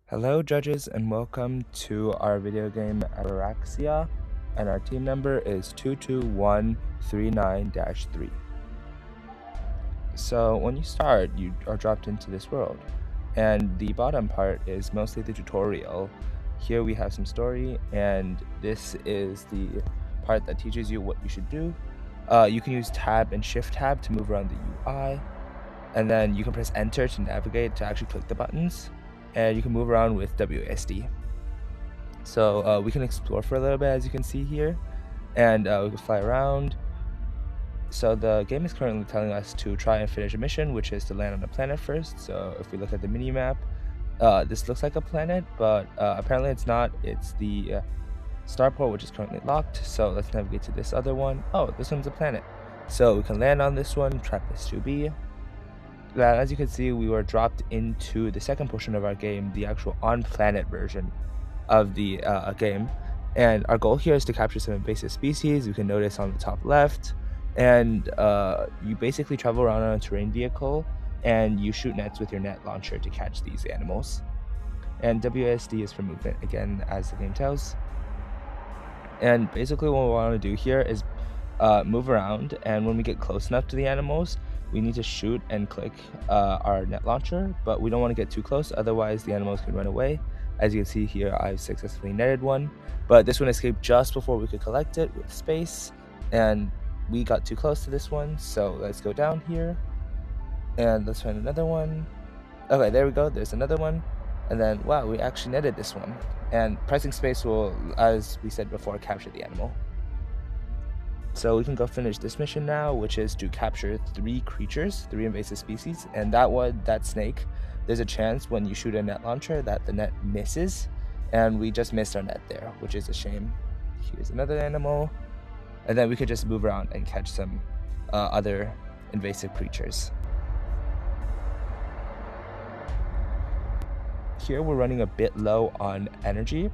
Hello judges and welcome to our video game Ataraxia, and our team number is 22139-3. So when you start, you are dropped into this world, and the bottom part is mostly the tutorial. Here we have some story, and this is the part that teaches you what you should do. You can use tab and shift tab to move around the UI, and then you can press enter to navigate to actually click the buttons. And you can move around with WSD. So we can explore for a little bit, as you can see here, and we can fly around. So the game is currently telling us to try and finish a mission, which is to land on a planet first. So if we look at the mini map, this looks like a planet, but apparently it's not. It's the starport, which is currently locked. So let's navigate to this other one. Oh, this one's a planet. So we can land on this one, trap this to be. As you can see, we were dropped into the second portion of our game, the actual on-planet version of the game. And our goal here is to capture some invasive species. You can notice on the top left. And you basically travel around on a terrain vehicle, and you shoot nets with your net launcher to catch these animals. And WSD is for movement, again, as the game tells. And basically what we want to do here is move around, and when we get close enough to the animals, we need to shoot and click our net launcher, but we don't want to get too close, otherwise the animals can run away. As you can see here, I've successfully netted one, but this one escaped just before we could collect it with space, and we got too close to this one. So let's go down here, and let's find another one. Okay, there we go, there's another one. And then, wow, we actually netted this one. And pressing space will, as we said before, capture the animal. So we can go finish this mission now, which is to capture 3 creatures, 3 invasive species. And that snake, there's a chance when you shoot a net launcher that the net misses. And we just missed our net there, which is a shame. Here's another animal. And then we could just move around and catch some other invasive creatures. Here we're running a bit low on energy.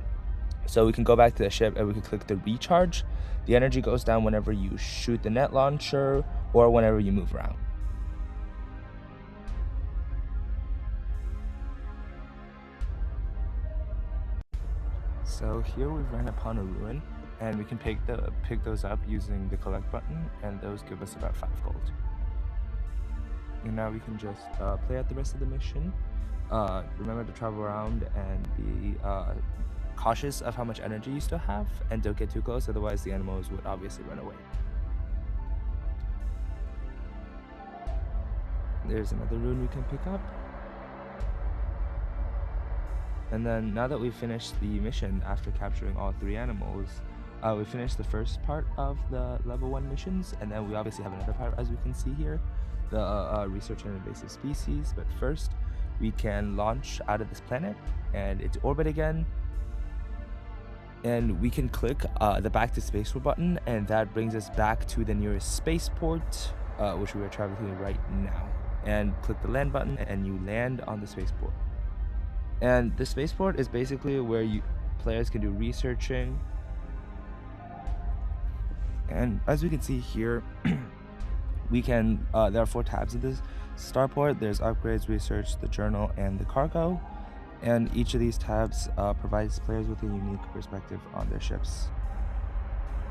So we can go back to the ship and we can click the recharge. The energy goes down whenever you shoot the net launcher or whenever you move around. So here we've ran upon a ruin, and we can pick those up using the collect button, and those give us about 5 gold. And now we can just play out the rest of the mission. Remember to travel around and be cautious of how much energy you still have, and don't get too close, otherwise the animals would obviously run away. There's another rune we can pick up. And then now that we've finished the mission after capturing all 3 animals, we finished the first part of the level 1 missions, and then we obviously have another part, as we can see here, the research on invasive species. But first we can launch out of this planet and into orbit again. And we can click the back to spaceport button, and that brings us back to the nearest spaceport, which we are traveling right now. And click the land button, and you land on the spaceport. And the spaceport is basically where players can do researching. And as we can see here, we can there are 4 tabs in this starport. There's upgrades, research, the journal, and the cargo. And each of these tabs provides players with a unique perspective on their ships.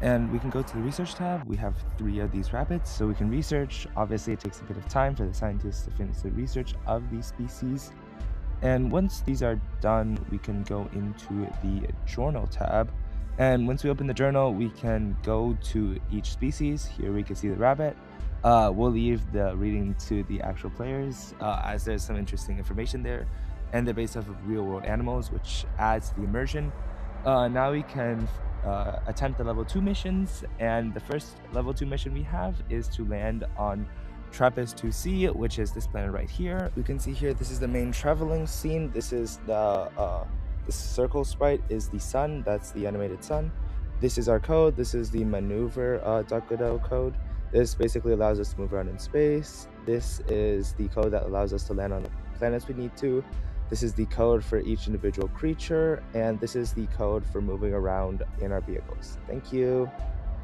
And we can go to the research tab. We have 3 of these rabbits, so we can research. Obviously, it takes a bit of time for the scientists to finish the research of these species. And once these are done, we can go into the journal tab. And once we open the journal, we can go to each species. Here we can see the rabbit. We'll leave the reading to the actual players, as there's some interesting information there. And they're based off of real-world animals, which adds to the immersion. Now we can attempt the level 2 missions, and the first level 2 mission we have is to land on TSA, which is this planet right here. We can see here, this is the main traveling scene. This is the circle sprite is the sun. That's the animated sun. This is our code. This is the maneuver .godot code. This basically allows us to move around in space. This is the code that allows us to land on the planets we need to. This is the code for each individual creature, and this is the code for moving around in our vehicles. Thank you.